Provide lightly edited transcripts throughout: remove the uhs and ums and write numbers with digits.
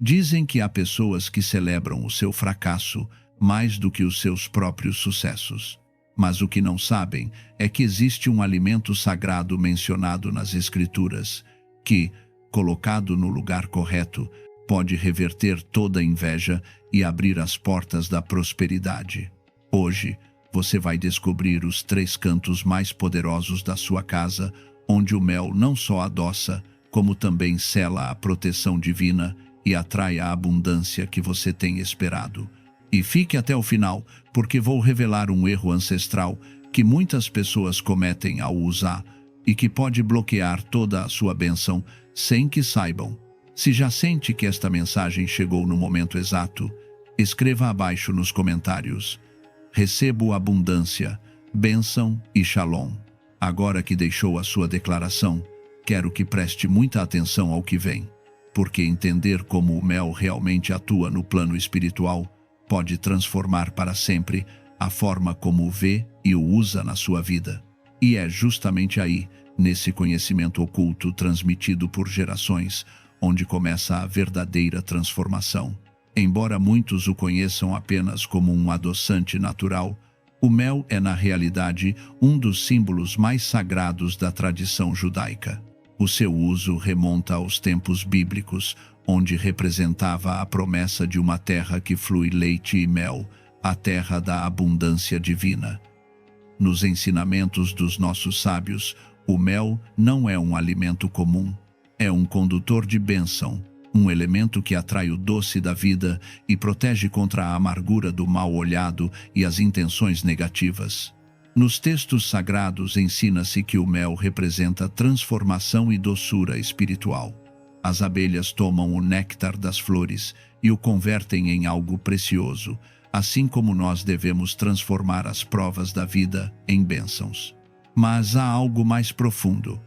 Dizem que há pessoas que celebram o seu fracasso mais do que os seus próprios sucessos. Mas o que não sabem é que existe um alimento sagrado mencionado nas Escrituras, que, colocado no lugar correto, pode reverter toda a inveja e abrir as portas da prosperidade. Hoje, você vai descobrir os 3 cantos mais poderosos da sua casa, onde o mel não só adoça, como também sela a proteção divina e atrai a abundância que você tem esperado. E fique até o final, porque vou revelar um erro ancestral que muitas pessoas cometem ao usar e que pode bloquear toda a sua bênção sem que saibam. Se já sente que esta mensagem chegou no momento exato, escreva abaixo nos comentários: recebo abundância, bênção e shalom. Agora que deixou a sua declaração, quero que preste muita atenção ao que vem, porque entender como o mel realmente atua no plano espiritual pode transformar para sempre a forma como o vê e o usa na sua vida. E é justamente aí, nesse conhecimento oculto transmitido por gerações, onde começa a verdadeira transformação. Embora muitos o conheçam apenas como um adoçante natural, o mel é na realidade um dos símbolos mais sagrados da tradição judaica. O seu uso remonta aos tempos bíblicos, onde representava a promessa de uma terra que flui leite e mel, a terra da abundância divina. Nos ensinamentos dos nossos sábios, o mel não é um alimento comum, é um condutor de bênção, um elemento que atrai o doce da vida e protege contra a amargura do mal olhado e as intenções negativas. Nos textos sagrados ensina-se que o mel representa transformação e doçura espiritual. As abelhas tomam o néctar das flores e o convertem em algo precioso, assim como nós devemos transformar as provas da vida em bênçãos. Mas há algo mais profundo.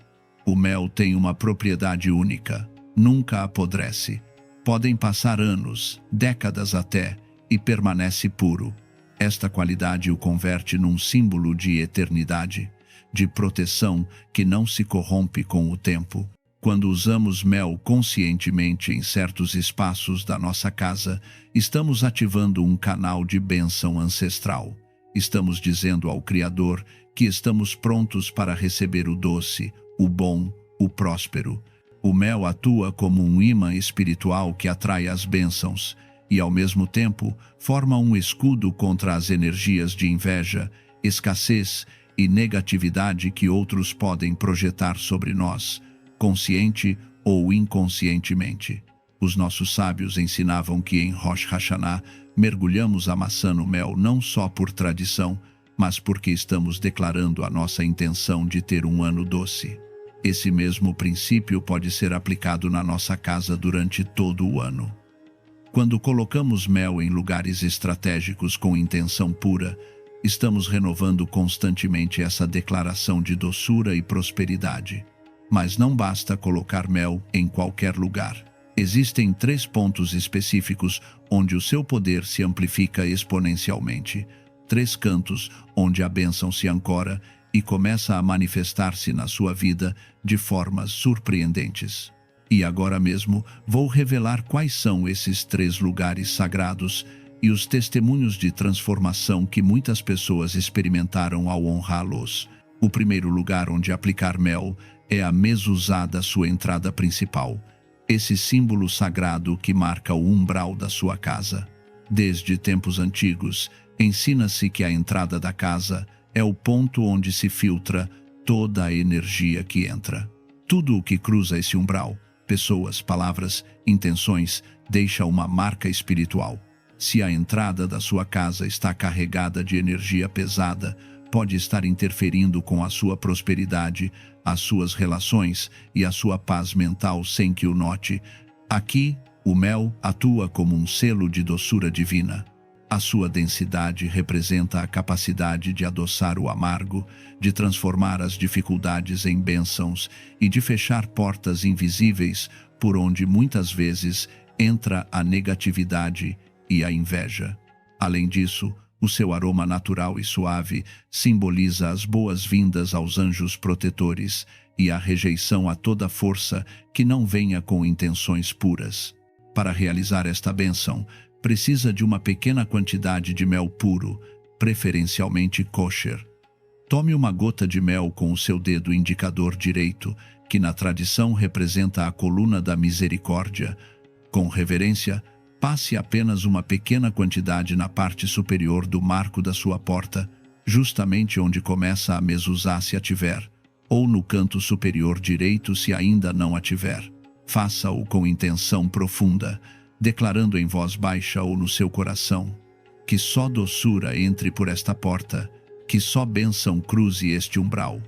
O mel tem uma propriedade única, nunca apodrece. Podem passar anos, décadas até, e permanece puro. Esta qualidade o converte num símbolo de eternidade, de proteção que não se corrompe com o tempo. Quando usamos mel conscientemente em certos espaços da nossa casa, estamos ativando um canal de bênção ancestral. Estamos dizendo ao Criador que estamos prontos para receber o doce, o bom, o próspero. O mel atua como um imã espiritual que atrai as bênçãos e, ao mesmo tempo, forma um escudo contra as energias de inveja, escassez e negatividade que outros podem projetar sobre nós, consciente ou inconscientemente. Os nossos sábios ensinavam que em Rosh Hashanah mergulhamos a maçã no mel não só por tradição, mas porque estamos declarando a nossa intenção de ter um ano doce. Esse mesmo princípio pode ser aplicado na nossa casa durante todo o ano. Quando colocamos mel em lugares estratégicos com intenção pura, estamos renovando constantemente essa declaração de doçura e prosperidade. Mas não basta colocar mel em qualquer lugar. Existem 3 pontos específicos onde o seu poder se amplifica exponencialmente. 3 cantos onde a bênção se ancora e começa a manifestar-se na sua vida de formas surpreendentes. E agora mesmo vou revelar quais são esses 3 lugares sagrados e os testemunhos de transformação que muitas pessoas experimentaram ao honrá-los. O primeiro lugar onde aplicar mel é a mezuzá da sua entrada principal, esse símbolo sagrado que marca o umbral da sua casa. Desde tempos antigos, ensina-se que a entrada da casa é o ponto onde se filtra toda a energia que entra. Tudo o que cruza esse umbral, pessoas, palavras, intenções, deixa uma marca espiritual. Se a entrada da sua casa está carregada de energia pesada, pode estar interferindo com a sua prosperidade, as suas relações e a sua paz mental sem que o note. Aqui, o mel atua como um selo de doçura divina. A sua densidade representa a capacidade de adoçar o amargo, de transformar as dificuldades em bênçãos e de fechar portas invisíveis por onde muitas vezes entra a negatividade e a inveja. Além disso, o seu aroma natural e suave simboliza as boas-vindas aos anjos protetores e a rejeição a toda força que não venha com intenções puras. Para realizar esta bênção, precisa de uma pequena quantidade de mel puro, preferencialmente kosher. Tome uma gota de mel com o seu dedo indicador direito, que na tradição representa a coluna da misericórdia. Com reverência, passe apenas uma pequena quantidade na parte superior do marco da sua porta, justamente onde começa a mezuzá se a tiver, ou no canto superior direito se ainda não a tiver. Faça-o com intenção profunda, declarando em voz baixa ou no seu coração: que só doçura entre por esta porta, que só bênção cruze este umbral,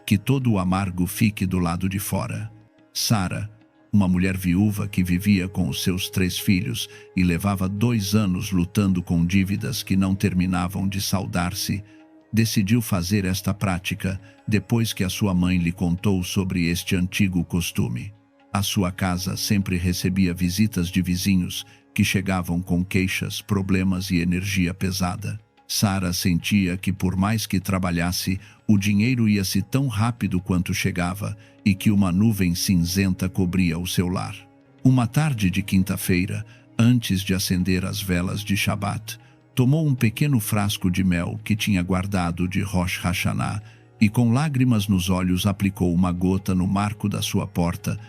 que todo o amargo fique do lado de fora. Sara, uma mulher viúva que vivia com os seus 3 filhos e levava 2 anos lutando com dívidas que não terminavam de saldar-se, decidiu fazer esta prática depois que a sua mãe lhe contou sobre este antigo costume. A sua casa sempre recebia visitas de vizinhos que chegavam com queixas, problemas e energia pesada. Sara sentia que, por mais que trabalhasse, o dinheiro ia-se tão rápido quanto chegava e que uma nuvem cinzenta cobria o seu lar. Uma tarde de quinta-feira, antes de acender as velas de Shabat, tomou um pequeno frasco de mel que tinha guardado de Rosh Hashanah e, com lágrimas nos olhos, aplicou uma gota no marco da sua porta,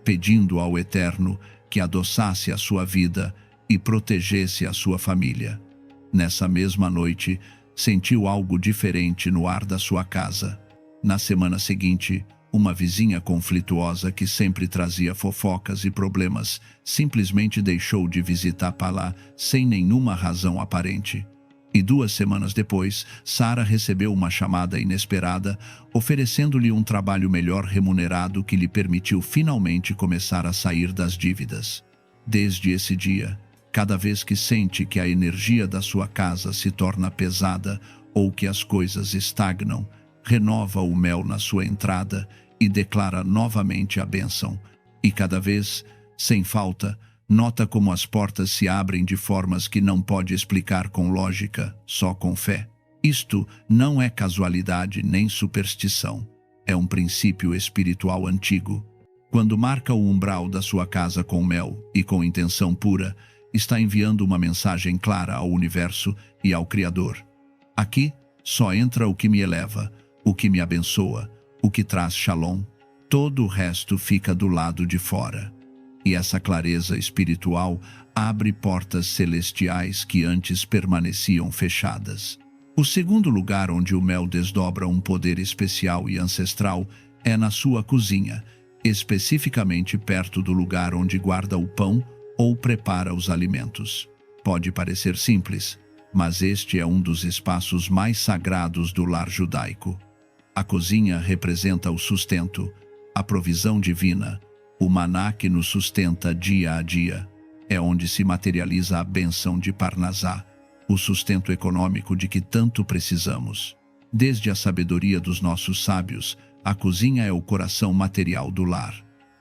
pedindo ao Eterno que adoçasse a sua vida e protegesse a sua família. Nessa mesma noite, sentiu algo diferente no ar da sua casa. Na semana seguinte, uma vizinha conflituosa que sempre trazia fofocas e problemas simplesmente deixou de visitar Palá sem nenhuma razão aparente. E 2 semanas depois, Sara recebeu uma chamada inesperada, oferecendo-lhe um trabalho melhor remunerado que lhe permitiu finalmente começar a sair das dívidas. Desde esse dia, cada vez que sente que a energia da sua casa se torna pesada ou que as coisas estagnam, renova o mel na sua entrada e declara novamente a bênção. E cada vez, sem falta, nota como as portas se abrem de formas que não pode explicar com lógica, só com fé. Isto não é casualidade nem superstição. É um princípio espiritual antigo. Quando marca o umbral da sua casa com mel e com intenção pura, está enviando uma mensagem clara ao universo e ao Criador. Aqui só entra o que me eleva, o que me abençoa, o que traz shalom. Todo o resto fica do lado de fora. E essa clareza espiritual abre portas celestiais que antes permaneciam fechadas. O segundo lugar onde o mel desdobra um poder especial e ancestral é na sua cozinha, especificamente perto do lugar onde guarda o pão ou prepara os alimentos. Pode parecer simples, mas este é um dos espaços mais sagrados do lar judaico. A cozinha representa o sustento, a provisão divina, o maná que nos sustenta dia a dia. É onde se materializa a bênção de Parnasá, o sustento econômico de que tanto precisamos. Desde a sabedoria dos nossos sábios, a cozinha é o coração material do lar.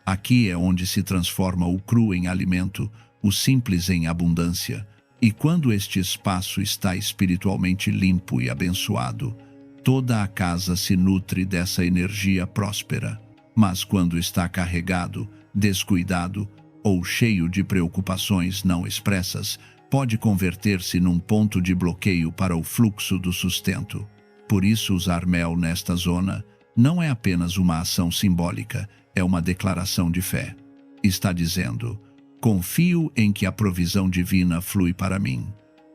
Aqui é onde se transforma o cru em alimento, o simples em abundância. E quando este espaço está espiritualmente limpo e abençoado, toda a casa se nutre dessa energia próspera. Mas quando está carregado, descuidado ou cheio de preocupações não expressas, pode converter-se num ponto de bloqueio para o fluxo do sustento. Por isso, usar mel nesta zona não é apenas uma ação simbólica, é uma declaração de fé. Está dizendo: confio em que a provisão divina flui para mim.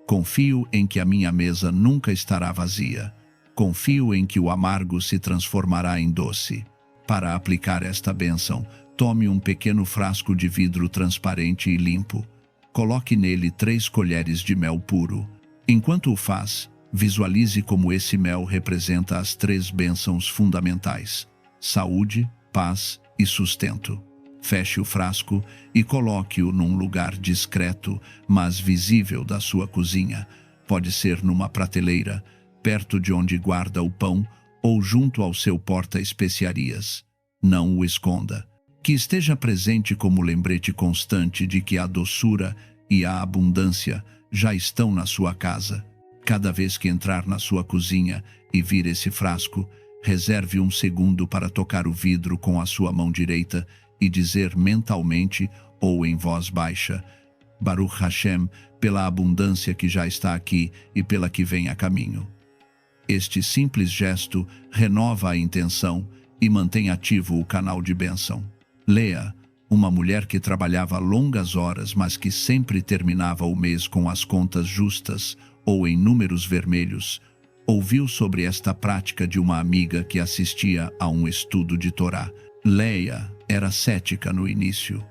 Confio em que a minha mesa nunca estará vazia. Confio em que o amargo se transformará em doce. Para aplicar esta bênção, tome um pequeno frasco de vidro transparente e limpo. Coloque nele 3 colheres de mel puro. Enquanto o faz, visualize como esse mel representa as 3 bênçãos fundamentais: saúde, paz e sustento. Feche o frasco e coloque-o num lugar discreto, mas visível da sua cozinha. Pode ser numa prateleira, perto de onde guarda o pão, ou junto ao seu porta-especiarias. Não o esconda. Que esteja presente como lembrete constante de que a doçura e a abundância já estão na sua casa. Cada vez que entrar na sua cozinha e vir esse frasco, reserve um segundo para tocar o vidro com a sua mão direita e dizer mentalmente ou em voz baixa: Baruch Hashem, pela abundância que já está aqui e pela que vem a caminho. Este simples gesto renova a intenção e mantém ativo o canal de bênção. Leah, uma mulher que trabalhava longas horas, mas que sempre terminava o mês com as contas justas ou em números vermelhos, ouviu sobre esta prática de uma amiga que assistia a um estudo de Torá. Leah era cética no início,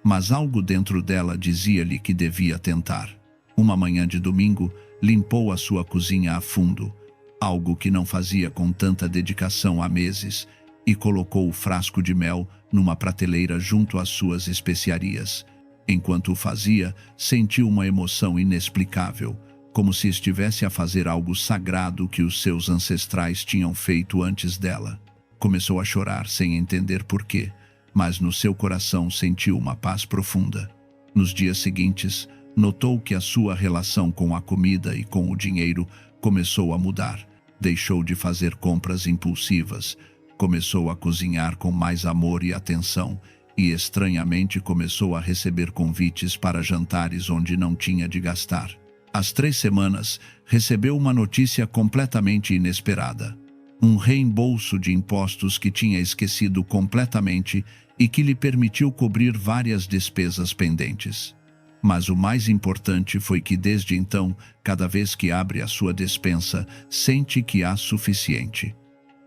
mas algo dentro dela dizia-lhe que devia tentar. Uma manhã de domingo, limpou a sua cozinha a fundo, algo que não fazia com tanta dedicação há meses, e colocou o frasco de mel numa prateleira junto às suas especiarias. Enquanto o fazia, sentiu uma emoção inexplicável, como se estivesse a fazer algo sagrado que os seus ancestrais tinham feito antes dela. Começou a chorar sem entender porquê, mas no seu coração sentiu uma paz profunda. Nos dias seguintes, notou que a sua relação com a comida e com o dinheiro começou a mudar. Deixou de fazer compras impulsivas, começou a cozinhar com mais amor e atenção e, estranhamente, começou a receber convites para jantares onde não tinha de gastar. Às 3 semanas, recebeu uma notícia completamente inesperada. Um reembolso de impostos que tinha esquecido completamente e que lhe permitiu cobrir várias despesas pendentes. Mas o mais importante foi que desde então, cada vez que abre a sua despensa, sente que há suficiente.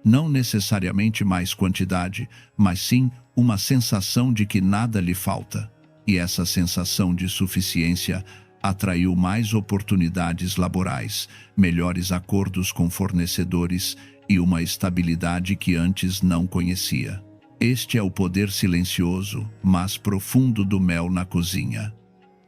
Não necessariamente mais quantidade, mas sim uma sensação de que nada lhe falta. E essa sensação de suficiência atraiu mais oportunidades laborais, melhores acordos com fornecedores e uma estabilidade que antes não conhecia. Este é o poder silencioso, mas profundo do mel na cozinha.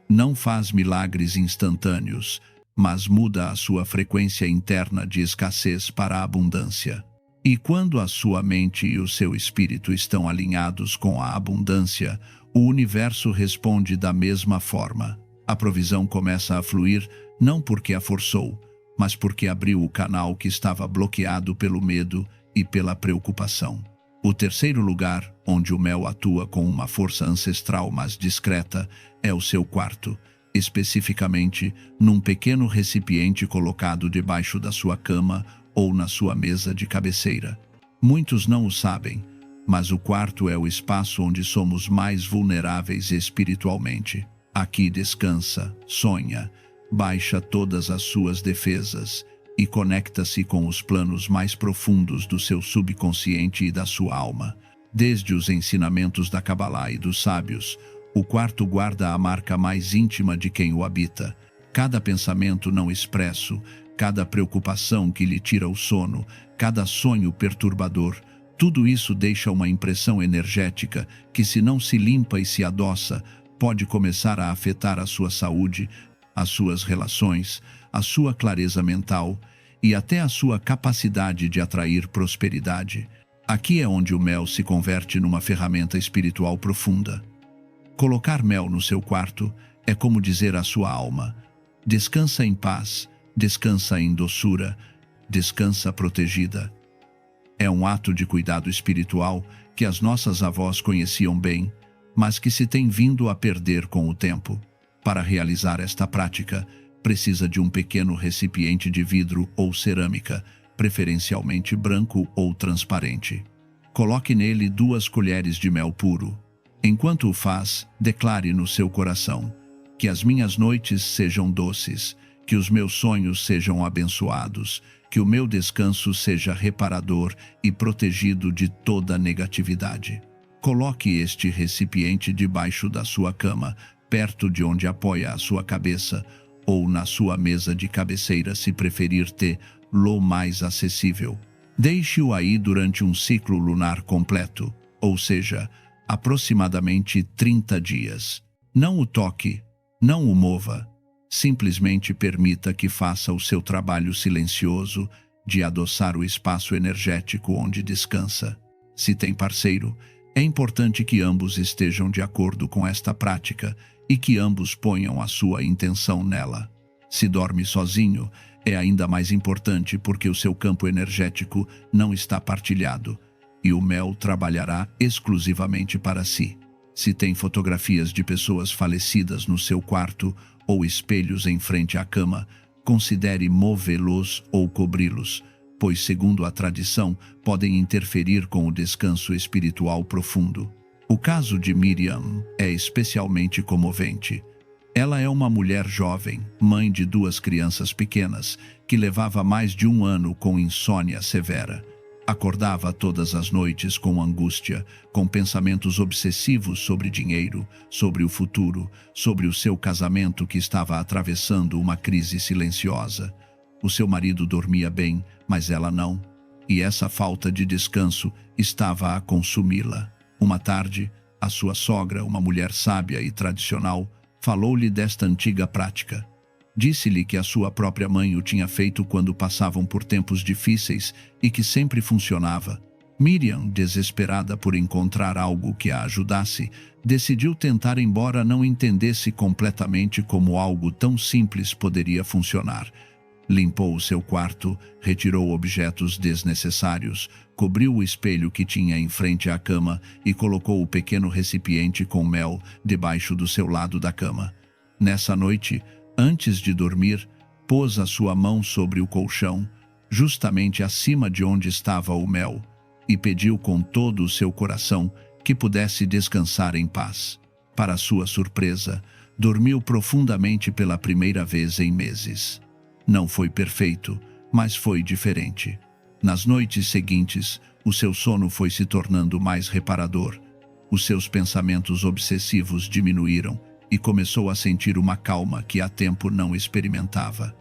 Não faz milagres instantâneos, mas muda a sua frequência interna de escassez para a abundância. E quando a sua mente e o seu espírito estão alinhados com a abundância, o universo responde da mesma forma. A provisão começa a fluir não porque a forçou, mas porque abriu o canal que estava bloqueado pelo medo e pela preocupação. O terceiro lugar, onde o mel atua com uma força ancestral mais discreta, é o seu quarto, especificamente num pequeno recipiente colocado debaixo da sua cama ou na sua mesa de cabeceira. Muitos não o sabem, mas o quarto é o espaço onde somos mais vulneráveis espiritualmente. Aqui descansa, sonha, baixa todas as suas defesas e conecta-se com os planos mais profundos do seu subconsciente e da sua alma. Desde os ensinamentos da Kabbalah e dos sábios, o quarto guarda a marca mais íntima de quem o habita. Cada pensamento não expresso, cada preocupação que lhe tira o sono, cada sonho perturbador, tudo isso deixa uma impressão energética que, se não se limpa e se adoça, pode começar a afetar a sua saúde, as suas relações, a sua clareza mental e até a sua capacidade de atrair prosperidade. Aqui é onde o mel se converte numa ferramenta espiritual profunda. Colocar mel no seu quarto é como dizer à sua alma: descansa em paz, descansa em doçura, descansa protegida. É um ato de cuidado espiritual que as nossas avós conheciam bem, mas que se tem vindo a perder com o tempo. Para realizar esta prática, precisa de um pequeno recipiente de vidro ou cerâmica, preferencialmente branco ou transparente. Coloque nele 2 colheres de mel puro. Enquanto o faz, declare no seu coração: que as minhas noites sejam doces, que os meus sonhos sejam abençoados, que o meu descanso seja reparador e protegido de toda negatividade. Coloque este recipiente debaixo da sua cama, perto de onde apoia a sua cabeça, ou na sua mesa de cabeceira, se preferir tê-lo mais acessível. Deixe-o aí durante um ciclo lunar completo, ou seja, aproximadamente 30 dias. Não o toque, não o mova. Simplesmente permita que faça o seu trabalho silencioso de adoçar o espaço energético onde descansa. Se tem parceiro, é importante que ambos estejam de acordo com esta prática e que ambos ponham a sua intenção nela. Se dorme sozinho, é ainda mais importante porque o seu campo energético não está partilhado e o mel trabalhará exclusivamente para si. Se tem fotografias de pessoas falecidas no seu quarto ou espelhos em frente à cama, considere movê-los ou cobri-los, pois, segundo a tradição, podem interferir com o descanso espiritual profundo. O caso de Miriam é especialmente comovente. Ela é uma mulher jovem, mãe de 2 crianças pequenas, que levava mais de 1 ano com insônia severa. Acordava todas as noites com angústia, com pensamentos obsessivos sobre dinheiro, sobre o futuro, sobre o seu casamento que estava atravessando uma crise silenciosa. O seu marido dormia bem, mas ela não. E essa falta de descanso estava a consumi-la. Uma tarde, a sua sogra, uma mulher sábia e tradicional, falou-lhe desta antiga prática. Disse-lhe que a sua própria mãe o tinha feito quando passavam por tempos difíceis e que sempre funcionava. Miriam, desesperada por encontrar algo que a ajudasse, decidiu tentar, embora não entendesse completamente como algo tão simples poderia funcionar. Limpou o seu quarto, retirou objetos desnecessários, cobriu o espelho que tinha em frente à cama e colocou o pequeno recipiente com mel debaixo do seu lado da cama. Nessa noite, antes de dormir, pôs a sua mão sobre o colchão, justamente acima de onde estava o mel, e pediu com todo o seu coração que pudesse descansar em paz. Para sua surpresa, dormiu profundamente pela primeira vez em meses. Não foi perfeito, mas foi diferente. Nas noites seguintes, o seu sono foi se tornando mais reparador. Os seus pensamentos obsessivos diminuíram e começou a sentir uma calma que há tempo não experimentava.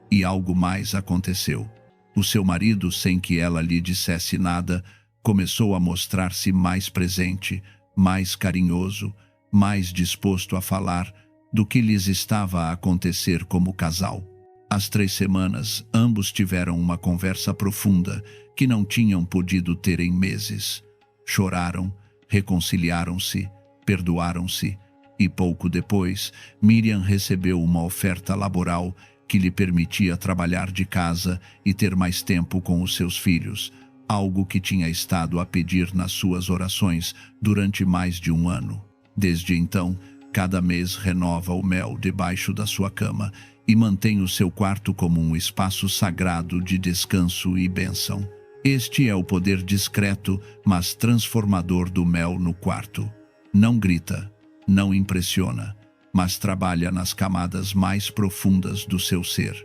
E algo mais aconteceu. O seu marido, sem que ela lhe dissesse nada, começou a mostrar-se mais presente, mais carinhoso, mais disposto a falar do que lhes estava a acontecer como casal. Às 3 semanas, ambos tiveram uma conversa profunda que não tinham podido ter em meses. Choraram, reconciliaram-se, perdoaram-se, e pouco depois, Miriam recebeu uma oferta laboral que lhe permitia trabalhar de casa e ter mais tempo com os seus filhos, algo que tinha estado a pedir nas suas orações durante mais de 1 ano. Desde então, cada mês renova o mel debaixo da sua cama e mantém o seu quarto como um espaço sagrado de descanso e bênção. Este é o poder discreto, mas transformador do mel no quarto. Não grita, não impressiona, mas trabalha nas camadas mais profundas do seu ser.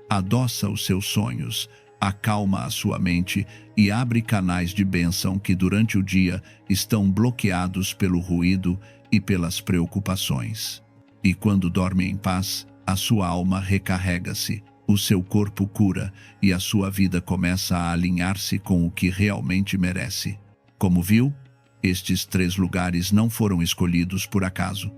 Adoça os seus sonhos, acalma a sua mente e abre canais de bênção que durante o dia estão bloqueados pelo ruído e pelas preocupações. E quando dorme em paz, a sua alma recarrega-se, o seu corpo cura e a sua vida começa a alinhar-se com o que realmente merece. Como viu, estes 3 lugares não foram escolhidos por acaso.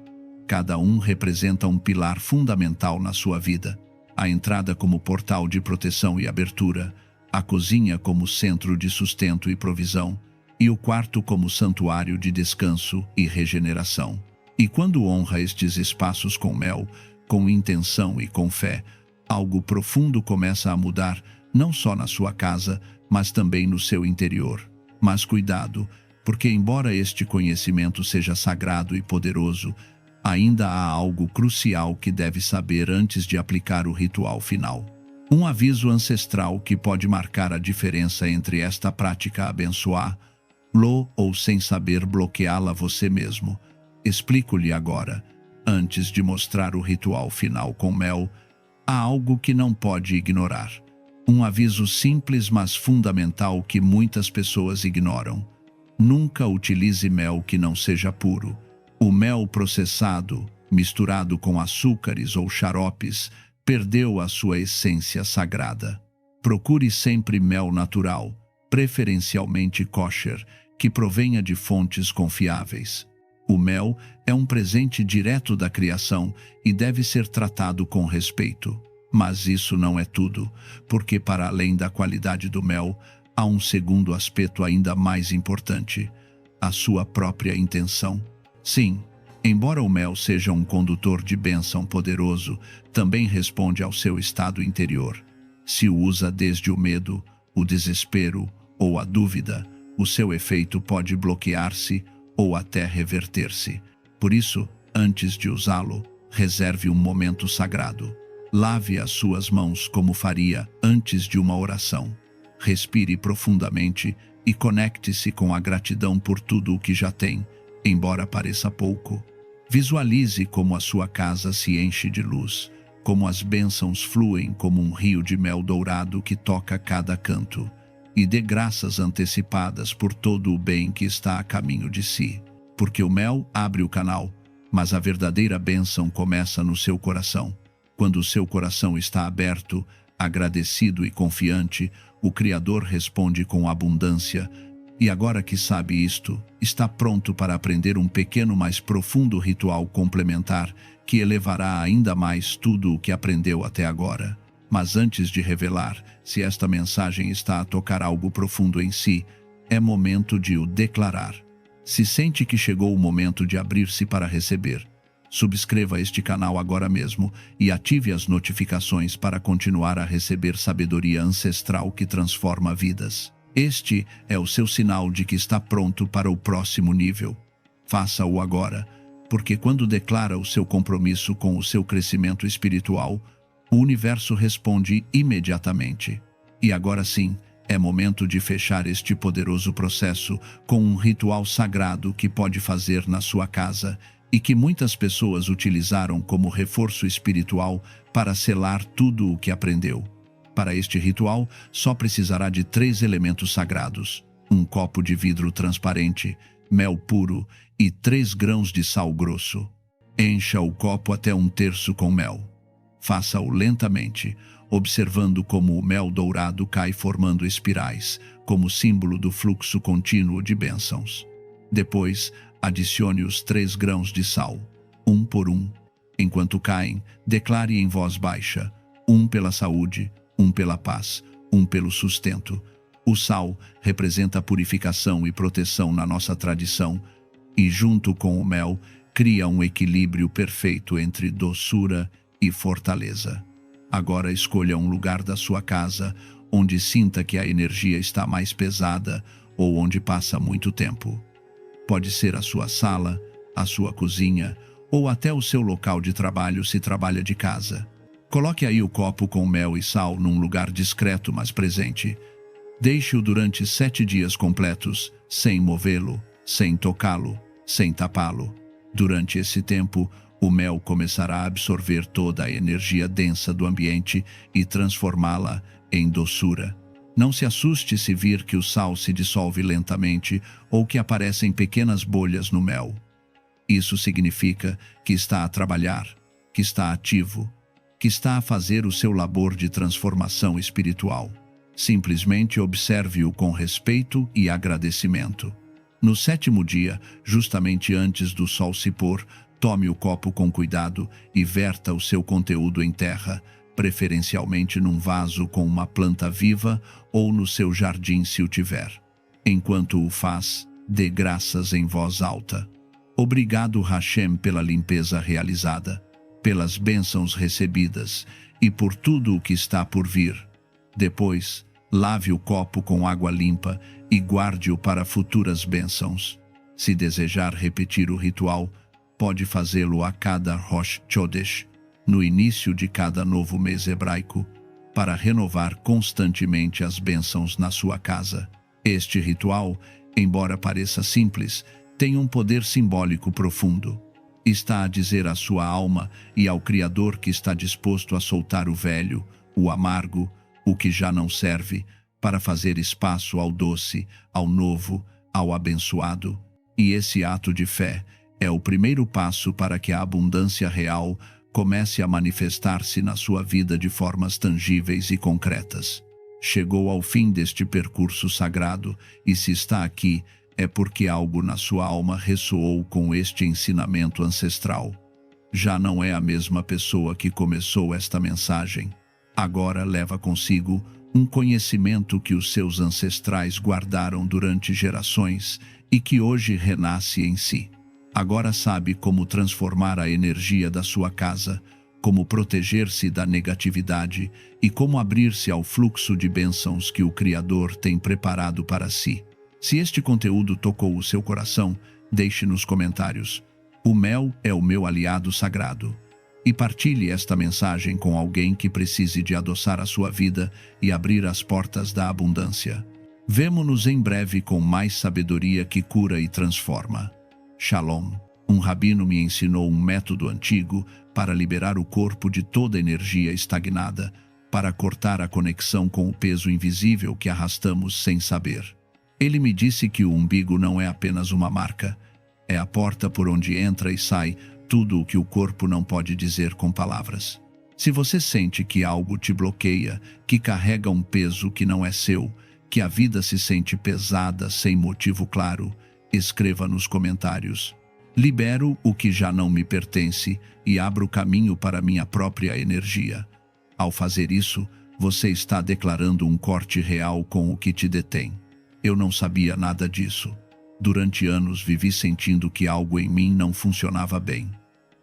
Cada um representa um pilar fundamental na sua vida. A entrada como portal de proteção e abertura, a cozinha como centro de sustento e provisão, e o quarto como santuário de descanso e regeneração. E quando honra estes espaços com mel, com intenção e com fé, algo profundo começa a mudar, não só na sua casa, mas também no seu interior. Mas cuidado, porque embora este conhecimento seja sagrado e poderoso, ainda há algo crucial que deve saber antes de aplicar o ritual final. Um aviso ancestral que pode marcar a diferença entre esta prática abençoá-lo ou, sem saber, bloqueá-la você mesmo. Explico-lhe agora. Antes de mostrar o ritual final com mel, há algo que não pode ignorar. Um aviso simples, mas fundamental que muitas pessoas ignoram. Nunca utilize mel que não seja puro. O mel processado, misturado com açúcares ou xaropes, perdeu a sua essência sagrada. Procure sempre mel natural, preferencialmente kosher, que provenha de fontes confiáveis. O mel é um presente direto da criação e deve ser tratado com respeito. Mas isso não é tudo, porque para além da qualidade do mel, há um segundo aspecto ainda mais importante: a sua própria intenção. Sim, embora o mel seja um condutor de bênção poderoso, também responde ao seu estado interior. Se o usa desde o medo, o desespero ou a dúvida, o seu efeito pode bloquear-se ou até reverter-se. Por isso, antes de usá-lo, reserve um momento sagrado. Lave as suas mãos como faria antes de uma oração. Respire profundamente e conecte-se com a gratidão por tudo o que já tem, embora pareça pouco. Visualize como a sua casa se enche de luz, como as bênçãos fluem como um rio de mel dourado que toca cada canto, e dê graças antecipadas por todo o bem que está a caminho de si. Porque o mel abre o canal, mas a verdadeira bênção começa no seu coração. Quando o seu coração está aberto, agradecido e confiante, o Criador responde com abundância. E agora que sabe isto, está pronto para aprender um pequeno, mais profundo ritual complementar que elevará ainda mais tudo o que aprendeu até agora. Mas antes de revelar se esta mensagem está a tocar algo profundo em si, é momento de o declarar. Se sente que chegou o momento de abrir-se para receber, subscreva este canal agora mesmo e ative as notificações para continuar a receber sabedoria ancestral que transforma vidas. Este é o seu sinal de que está pronto para o próximo nível. Faça-o agora, porque quando declara o seu compromisso com o seu crescimento espiritual, o universo responde imediatamente. E agora sim, é momento de fechar este poderoso processo com um ritual sagrado que pode fazer na sua casa e que muitas pessoas utilizaram como reforço espiritual para selar tudo o que aprendeu. Para este ritual, só precisará de 3 elementos sagrados: um copo de vidro transparente, mel puro e 3 grãos de sal grosso. Encha o copo até 1/3 com mel. Faça-o lentamente, observando como o mel dourado cai formando espirais, como símbolo do fluxo contínuo de bênçãos. Depois, adicione os 3 grãos de sal, um por um. Enquanto caem, declare em voz baixa: um pela saúde, um pela paz, um pelo sustento. O sal representa a purificação e proteção na nossa tradição, e junto com o mel, cria um equilíbrio perfeito entre doçura e fortaleza. Agora escolha um lugar da sua casa onde sinta que a energia está mais pesada ou onde passa muito tempo. Pode ser a sua sala, a sua cozinha ou até o seu local de trabalho se trabalha de casa. Coloque aí o copo com mel e sal num lugar discreto mas presente. Deixe-o durante 7 dias completos, sem movê-lo, sem tocá-lo, sem tapá-lo. Durante esse tempo, o mel começará a absorver toda a energia densa do ambiente e transformá-la em doçura. Não se assuste se vir que o sal se dissolve lentamente ou que aparecem pequenas bolhas no mel. Isso significa que está a trabalhar, que está ativo, que está a fazer o seu labor de transformação espiritual. Simplesmente observe-o com respeito e agradecimento. No 7º dia, justamente antes do sol se pôr, tome o copo com cuidado e verta o seu conteúdo em terra, preferencialmente num vaso com uma planta viva ou no seu jardim se o tiver. Enquanto o faz, dê graças em voz alta. Obrigado, Hashem, pela limpeza realizada, pelas bênçãos recebidas e por tudo o que está por vir. Depois, lave o copo com água limpa e guarde-o para futuras bênçãos. Se desejar repetir o ritual, pode fazê-lo a cada Rosh Chodesh, no início de cada novo mês hebraico, para renovar constantemente as bênçãos na sua casa. Este ritual, embora pareça simples, tem um poder simbólico profundo. Está a dizer à sua alma e ao Criador que está disposto a soltar o velho, o amargo, o que já não serve, para fazer espaço ao doce, ao novo, ao abençoado. E esse ato de fé é o primeiro passo para que a abundância real comece a manifestar-se na sua vida de formas tangíveis e concretas. Chegou ao fim deste percurso sagrado e se está aqui, é porque algo na sua alma ressoou com este ensinamento ancestral. Já não é a mesma pessoa que começou esta mensagem. Agora leva consigo um conhecimento que os seus ancestrais guardaram durante gerações e que hoje renasce em si. Agora sabe como transformar a energia da sua casa, como proteger-se da negatividade e como abrir-se ao fluxo de bênçãos que o Criador tem preparado para si. Se este conteúdo tocou o seu coração, Deixe nos comentários. O mel é o meu aliado sagrado. E partilhe esta mensagem com alguém que precise de adoçar a sua vida e abrir as portas da abundância. Vemo-nos em breve com mais sabedoria que cura e transforma. Shalom. Um rabino me ensinou um método antigo para liberar o corpo de toda energia estagnada, para cortar a conexão com o peso invisível que arrastamos sem saber. Ele me disse que o umbigo não é apenas uma marca, é a porta por onde entra e sai tudo o que o corpo não pode dizer com palavras. Se você sente que algo te bloqueia, que carrega um peso que não é seu, que a vida se sente pesada sem motivo claro, escreva nos comentários. Libero o que já não me pertence e abro caminho para minha própria energia. Ao fazer isso, você está declarando um corte real com o que te detém. Eu não sabia nada disso. Durante anos vivi sentindo que algo em mim não funcionava bem.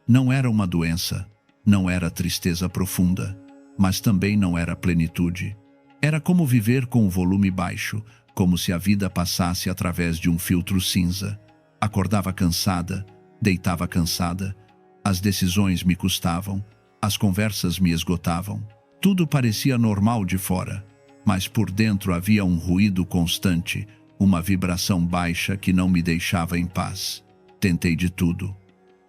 Não era uma doença, não era tristeza profunda, mas também não era plenitude. Era como viver com o volume baixo, como se a vida passasse através de um filtro cinza. Acordava cansada, deitava cansada, as decisões me custavam, as conversas me esgotavam. Tudo parecia normal de fora, mas por dentro havia um ruído constante, uma vibração baixa que não me deixava em paz. Tentei de tudo.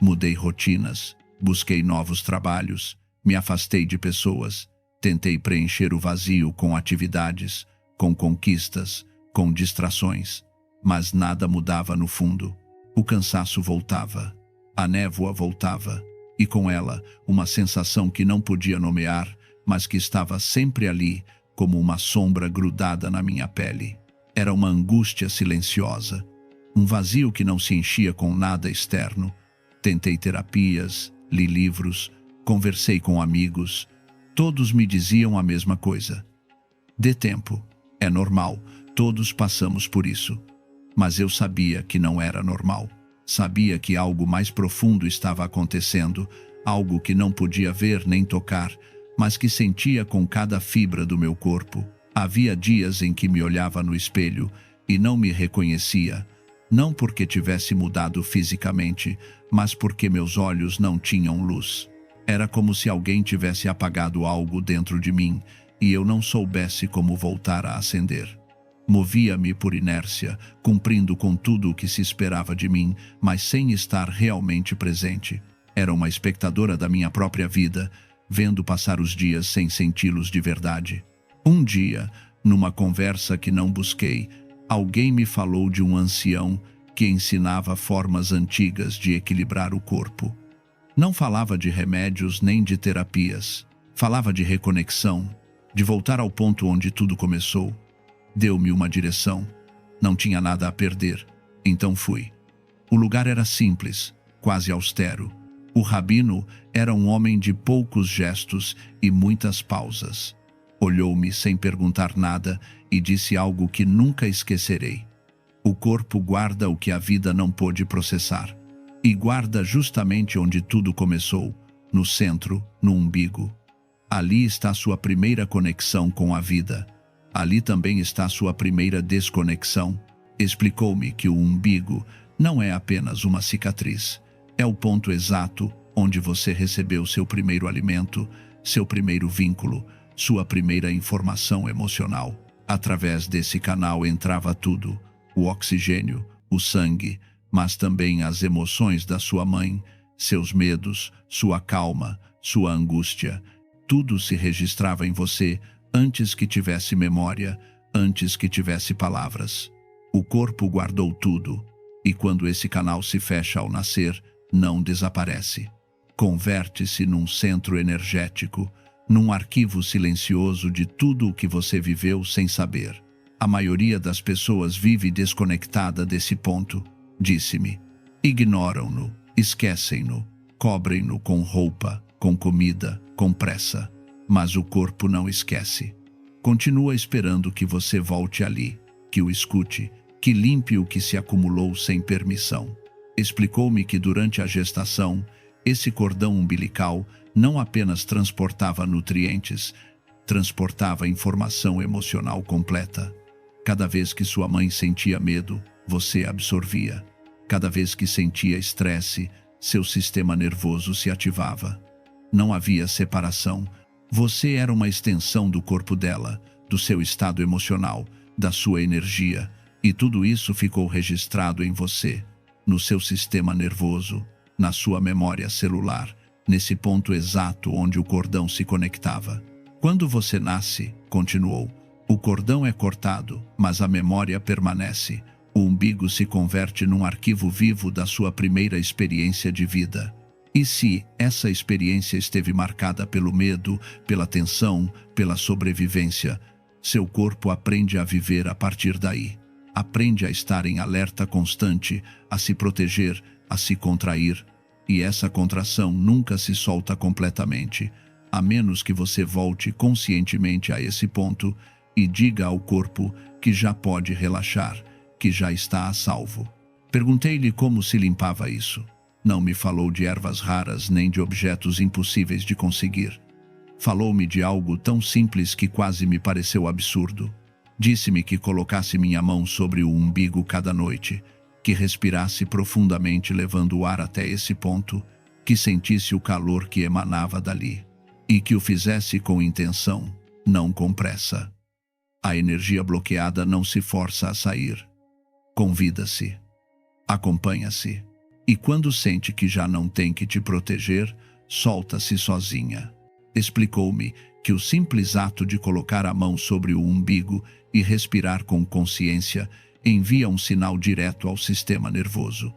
Mudei rotinas, busquei novos trabalhos, me afastei de pessoas, tentei preencher o vazio com atividades, com conquistas, com distrações, mas nada mudava no fundo. O cansaço voltava, a névoa voltava, e com ela uma sensação que não podia nomear, mas que estava sempre ali, como uma sombra grudada na minha pele. Era uma angústia silenciosa, um vazio que não se enchia com nada externo. Tentei terapias, li livros, conversei com amigos. Todos me diziam a mesma coisa. Dê tempo, é normal, todos passamos por isso. Mas eu sabia que não era normal. Sabia que algo mais profundo estava acontecendo, algo que não podia ver nem tocar, mas que sentia com cada fibra do meu corpo. Havia dias em que me olhava no espelho e não me reconhecia, não porque tivesse mudado fisicamente, mas porque meus olhos não tinham luz. Era como se alguém tivesse apagado algo dentro de mim e eu não soubesse como voltar a acender. Movia-me por inércia, cumprindo com tudo o que se esperava de mim, mas sem estar realmente presente. Era uma espectadora da minha própria vida, vendo passar os dias sem senti-los de verdade. Um dia, numa conversa que não busquei, alguém me falou de um ancião que ensinava formas antigas de equilibrar o corpo. Não falava de remédios nem de terapias. Falava de reconexão, de voltar ao ponto onde tudo começou. Deu-me uma direção. Não tinha nada a perder, então fui. O lugar era simples, quase austero. O rabino era um homem de poucos gestos e muitas pausas. Olhou-me sem perguntar nada e disse algo que nunca esquecerei. O corpo guarda o que a vida não pôde processar. E guarda justamente onde tudo começou, no centro, no umbigo. Ali está sua primeira conexão com a vida. Ali também está sua primeira desconexão. Explicou-me que o umbigo não é apenas uma cicatriz. É o ponto exato onde você recebeu seu primeiro alimento, seu primeiro vínculo, sua primeira informação emocional. Através desse canal entrava tudo: o oxigênio, o sangue, mas também as emoções da sua mãe, seus medos, sua calma, sua angústia. Tudo se registrava em você antes que tivesse memória, antes que tivesse palavras. O corpo guardou tudo, e quando esse canal se fecha ao nascer, não desaparece. Converte-se num centro energético, num arquivo silencioso de tudo o que você viveu sem saber. A maioria das pessoas vive desconectada desse ponto, disse-me. Ignoram-no, esquecem-no, cobrem-no com roupa, com comida, com pressa. Mas o corpo não esquece. Continua esperando que você volte ali, que o escute, que limpe o que se acumulou sem permissão. Explicou-me que durante a gestação, esse cordão umbilical não apenas transportava nutrientes, transportava informação emocional completa. Cada vez que sua mãe sentia medo, você absorvia. Cada vez que sentia estresse, seu sistema nervoso se ativava. Não havia separação. Você era uma extensão do corpo dela, do seu estado emocional, da sua energia, e tudo isso ficou registrado em você, no seu sistema nervoso, na sua memória celular, nesse ponto exato onde o cordão se conectava. Quando você nasce, continuou, o cordão é cortado, mas a memória permanece. O umbigo se converte num arquivo vivo da sua primeira experiência de vida. E se essa experiência esteve marcada pelo medo, pela tensão, pela sobrevivência, seu corpo aprende a viver a partir daí. Aprende a estar em alerta constante, a se proteger, a se contrair. E essa contração nunca se solta completamente, a menos que você volte conscientemente a esse ponto e diga ao corpo que já pode relaxar, que já está a salvo. Perguntei-lhe como se limpava isso. Não me falou de ervas raras nem de objetos impossíveis de conseguir. Falou-me de algo tão simples que quase me pareceu absurdo. Disse-me que colocasse minha mão sobre o umbigo cada noite, que respirasse profundamente levando o ar até esse ponto, que sentisse o calor que emanava dali, e que o fizesse com intenção, não com pressa. A energia bloqueada não se força a sair. Convida-se. Acompanha-se. E quando sente que já não tem que te proteger, solta-se sozinha. Explicou-me que o simples ato de colocar a mão sobre o umbigo e respirar com consciência envia um sinal direto ao sistema nervoso.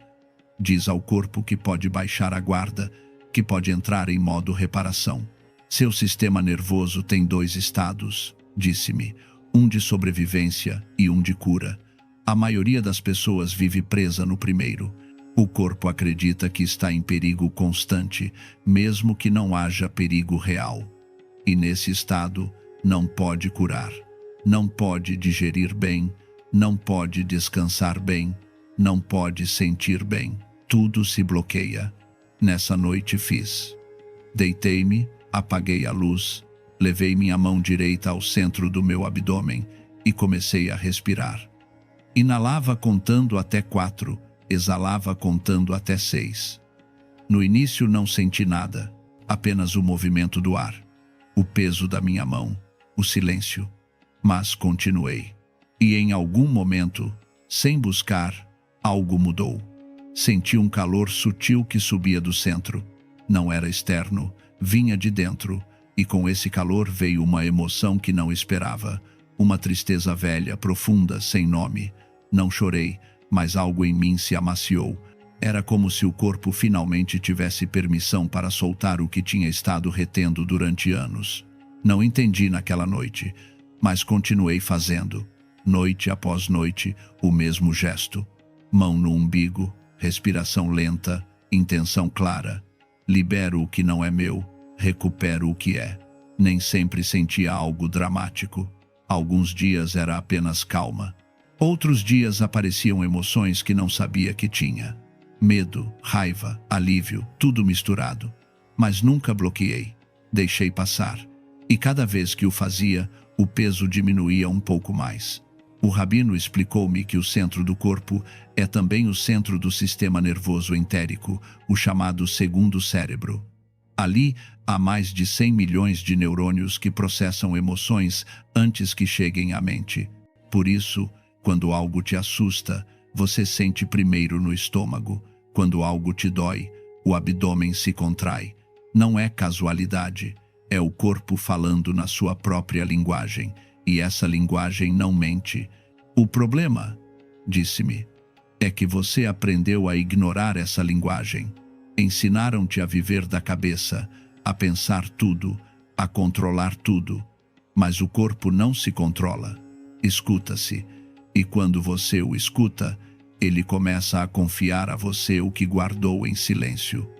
Diz ao corpo que pode baixar a guarda, que pode entrar em modo reparação. Seu sistema nervoso tem 2 estados, disse-me, um de sobrevivência e um de cura. A maioria das pessoas vive presa no primeiro. O corpo acredita que está em perigo constante, mesmo que não haja perigo real. E nesse estado, não pode curar, não pode digerir bem, não pode descansar bem, não pode sentir bem. Tudo se bloqueia. Nessa noite fiz. Deitei-me, apaguei a luz, levei minha mão direita ao centro do meu abdômen e comecei a respirar. Inalava contando até 4, exalava contando até 6. No início não senti nada, apenas o movimento do ar, o peso da minha mão, o silêncio. Mas continuei. E em algum momento, sem buscar, algo mudou. Senti um calor sutil que subia do centro. Não era externo, vinha de dentro, e com esse calor veio uma emoção que não esperava, uma tristeza velha, profunda, sem nome. Não chorei, mas algo em mim se amaciou. Era como se o corpo finalmente tivesse permissão para soltar o que tinha estado retendo durante anos. Não entendi naquela noite, mas continuei fazendo. Noite após noite, o mesmo gesto. Mão no umbigo, respiração lenta, intenção clara. Libero o que não é meu, recupero o que é. Nem sempre sentia algo dramático. Alguns dias era apenas calma. Outros dias apareciam emoções que não sabia que tinha. Medo, raiva, alívio, tudo misturado. Mas nunca bloqueei. Deixei passar. E cada vez que o fazia, o peso diminuía um pouco mais. O rabino explicou-me que o centro do corpo é também o centro do sistema nervoso entérico, o chamado segundo cérebro. Ali há mais de 100 milhões de neurônios que processam emoções antes que cheguem à mente. Por isso, quando algo te assusta, você sente primeiro no estômago. Quando algo te dói, o abdômen se contrai. Não é casualidade, é o corpo falando na sua própria linguagem, e essa linguagem não mente. O problema, disse-me, é que você aprendeu a ignorar essa linguagem. Ensinaram-te a viver da cabeça, a pensar tudo, a controlar tudo. Mas o corpo não se controla. Escuta-se. E quando você o escuta, ele começa a confiar a você o que guardou em silêncio.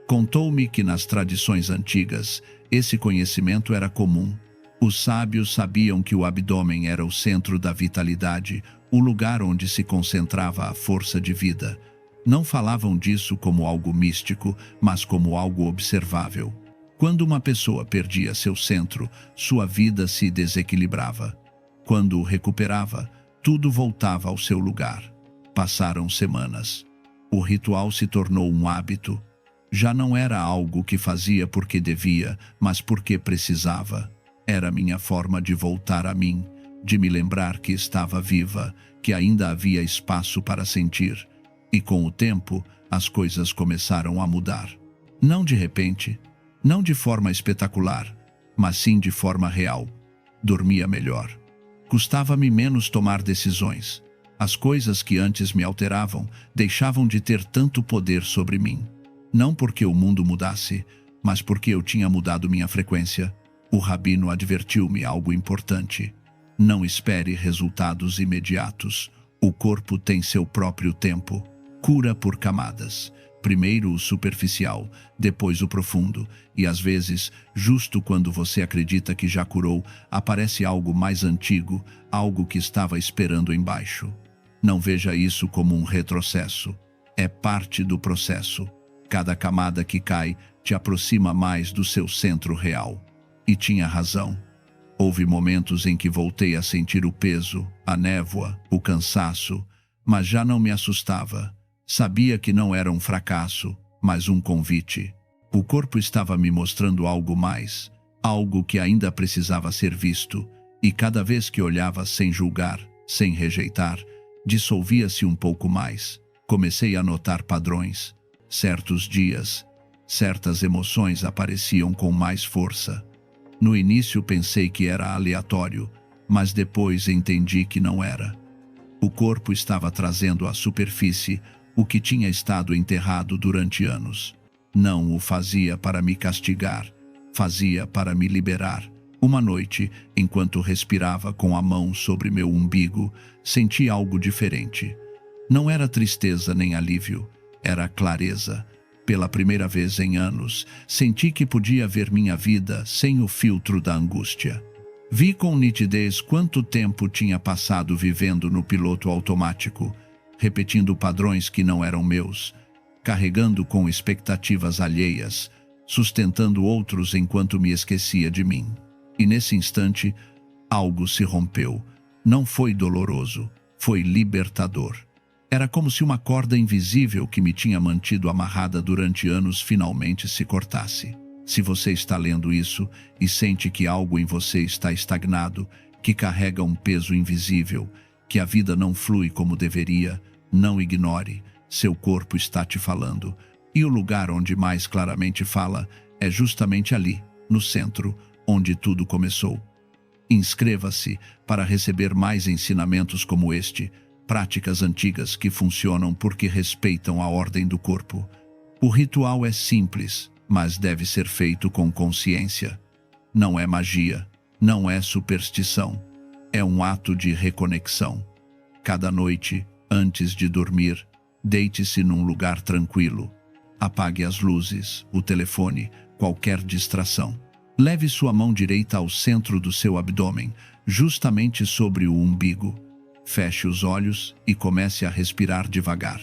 Contou-me que nas tradições antigas, esse conhecimento era comum. Os sábios sabiam que o abdômen era o centro da vitalidade, o lugar onde se concentrava a força de vida. Não falavam disso como algo místico, mas como algo observável. Quando uma pessoa perdia seu centro, sua vida se desequilibrava. Quando o recuperava, tudo voltava ao seu lugar. Passaram semanas. O ritual se tornou um hábito. Já não era algo que fazia porque devia, mas porque precisava. Era minha forma de voltar a mim, de me lembrar que estava viva, que ainda havia espaço para sentir. E com o tempo, as coisas começaram a mudar. Não de repente, não de forma espetacular, mas sim de forma real. Dormia melhor. Custava-me menos tomar decisões. As coisas que antes me alteravam deixavam de ter tanto poder sobre mim. Não porque o mundo mudasse, mas porque eu tinha mudado minha frequência. O rabino advertiu-me algo importante. Não espere resultados imediatos. O corpo tem seu próprio tempo. Cura por camadas. Primeiro o superficial, depois o profundo. E às vezes, justo quando você acredita que já curou, aparece algo mais antigo, algo que estava esperando embaixo. Não veja isso como um retrocesso. É parte do processo. Cada camada que cai te aproxima mais do seu centro real. E tinha razão. Houve momentos em que voltei a sentir o peso, a névoa, o cansaço, mas já não me assustava. Sabia que não era um fracasso, mas um convite. O corpo estava me mostrando algo mais, algo que ainda precisava ser visto, e cada vez que olhava sem julgar, sem rejeitar, dissolvia-se um pouco mais. Comecei a notar padrões. Certos dias, certas emoções apareciam com mais força. No início pensei que era aleatório, mas depois entendi que não era. O corpo estava trazendo à superfície o que tinha estado enterrado durante anos. Não o fazia para me castigar, fazia para me liberar. Uma noite, enquanto respirava com a mão sobre meu umbigo, senti algo diferente. Não era tristeza nem alívio, era clareza. Pela primeira vez em anos, senti que podia ver minha vida sem o filtro da angústia. Vi com nitidez quanto tempo tinha passado vivendo no piloto automático, repetindo padrões que não eram meus, carregando com expectativas alheias, sustentando outros enquanto me esquecia de mim. E nesse instante, algo se rompeu. Não foi doloroso, foi libertador. Era como se uma corda invisível que me tinha mantido amarrada durante anos finalmente se cortasse. Se você está lendo isso e sente que algo em você está estagnado, que carrega um peso invisível, que a vida não flui como deveria, não ignore, seu corpo está te falando. E o lugar onde mais claramente fala é justamente ali, no centro, onde tudo começou. Inscreva-se para receber mais ensinamentos como este, práticas antigas que funcionam porque respeitam a ordem do corpo. O ritual é simples, mas deve ser feito com consciência. Não é magia, não é superstição, é um ato de reconexão. Cada noite, antes de dormir, deite-se num lugar tranquilo. Apague as luzes, o telefone, qualquer distração. Leve sua mão direita ao centro do seu abdômen, justamente sobre o umbigo. Feche os olhos e comece a respirar devagar.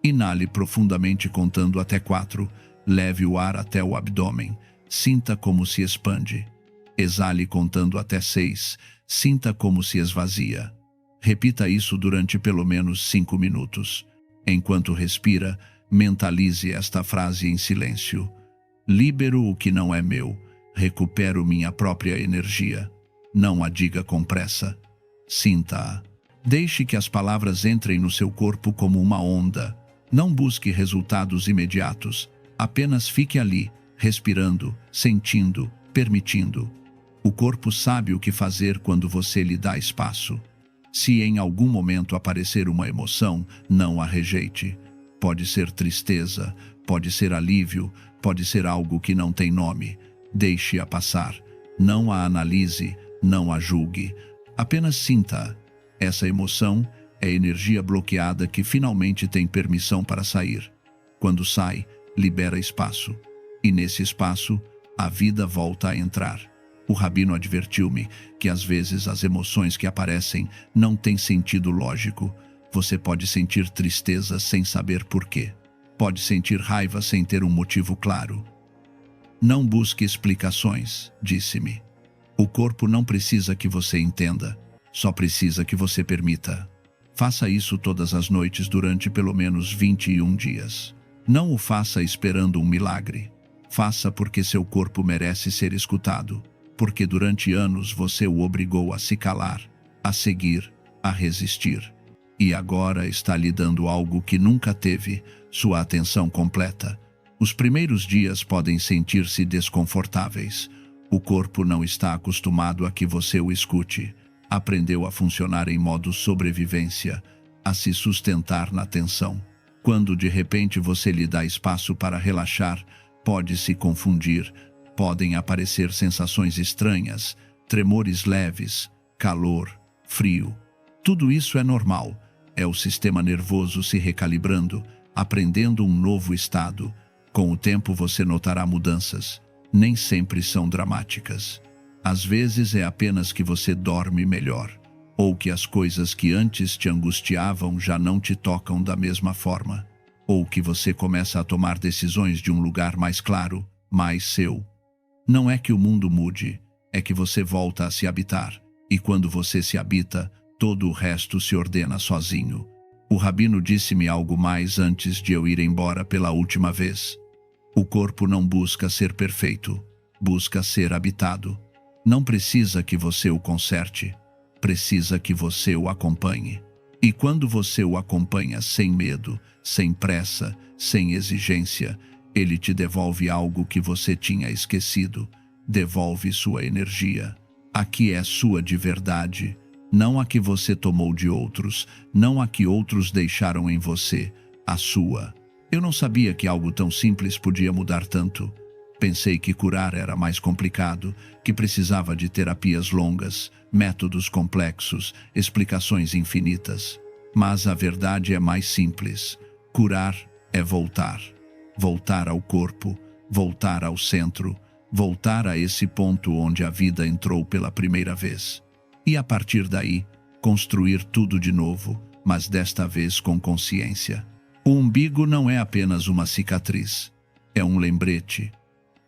Inale profundamente contando até 4. Leve o ar até o abdômen. Sinta como se expande. Exale contando até 6. Sinta como se esvazia. Repita isso durante pelo menos 5 minutos. Enquanto respira, mentalize esta frase em silêncio. Libero o que não é meu. Recupero minha própria energia. Não a diga com pressa. Sinta-a. Deixe que as palavras entrem no seu corpo como uma onda. Não busque resultados imediatos. Apenas fique ali, respirando, sentindo, permitindo. O corpo sabe o que fazer quando você lhe dá espaço. Se em algum momento aparecer uma emoção, não a rejeite. Pode ser tristeza, pode ser alívio, pode ser algo que não tem nome. Deixe-a passar. Não a analise, não a julgue. Apenas sinta-a. Essa emoção é energia bloqueada que finalmente tem permissão para sair. Quando sai, libera espaço. E nesse espaço, a vida volta a entrar. O rabino advertiu-me que às vezes as emoções que aparecem não têm sentido lógico. Você pode sentir tristeza sem saber por quê. Pode sentir raiva sem ter um motivo claro. Não busque explicações, disse-me. O corpo não precisa que você entenda, só precisa que você permita. Faça isso todas as noites durante pelo menos 21 dias. Não o faça esperando um milagre. Faça porque seu corpo merece ser escutado, porque durante anos você o obrigou a se calar, a seguir, a resistir. E agora está lhe dando algo que nunca teve, sua atenção completa. Os primeiros dias podem sentir-se desconfortáveis. O corpo não está acostumado a que você o escute. Aprendeu a funcionar em modo sobrevivência, a se sustentar na tensão. Quando de repente você lhe dá espaço para relaxar, pode se confundir, podem aparecer sensações estranhas, tremores leves, calor, frio. Tudo isso é normal. É o sistema nervoso se recalibrando, aprendendo um novo estado. Com o tempo você notará mudanças. Nem sempre são dramáticas. Às vezes é apenas que você dorme melhor, ou que as coisas que antes te angustiavam já não te tocam da mesma forma, ou que você começa a tomar decisões de um lugar mais claro, mais seu. Não é que o mundo mude, é que você volta a se habitar, e quando você se habita, todo o resto se ordena sozinho. O rabino disse-me algo mais antes de eu ir embora pela última vez. O corpo não busca ser perfeito, busca ser habitado. Não precisa que você o conserte, precisa que você o acompanhe. E quando você o acompanha sem medo, sem pressa, sem exigência, ele te devolve algo que você tinha esquecido, devolve sua energia. A que é sua de verdade, não a que você tomou de outros, não a que outros deixaram em você, a sua. Eu não sabia que algo tão simples podia mudar tanto. Pensei que curar era mais complicado, que precisava de terapias longas, métodos complexos, explicações infinitas. Mas a verdade é mais simples. Curar é voltar. Voltar ao corpo, voltar ao centro, voltar a esse ponto onde a vida entrou pela primeira vez. E a partir daí, construir tudo de novo, mas desta vez com consciência. O umbigo não é apenas uma cicatriz, é um lembrete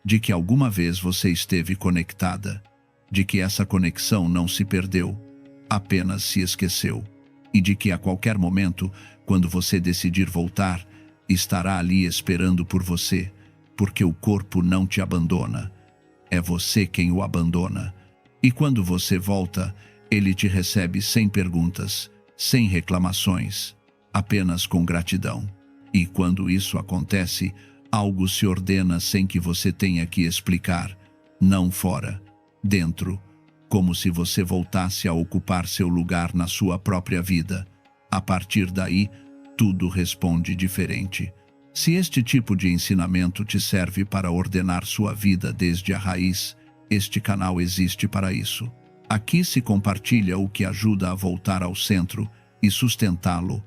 de que alguma vez você esteve conectada, de que essa conexão não se perdeu, apenas se esqueceu, e de que a qualquer momento, quando você decidir voltar, estará ali esperando por você, porque o corpo não te abandona, é você quem o abandona. E quando você volta, ele te recebe sem perguntas, sem reclamações, apenas com gratidão. E quando isso acontece, algo se ordena sem que você tenha que explicar, não fora, dentro, como se você voltasse a ocupar seu lugar na sua própria vida. A partir daí, tudo responde diferente. Se este tipo de ensinamento te serve para ordenar sua vida desde a raiz, este canal existe para isso. Aqui se compartilha o que ajuda a voltar ao centro e sustentá-lo,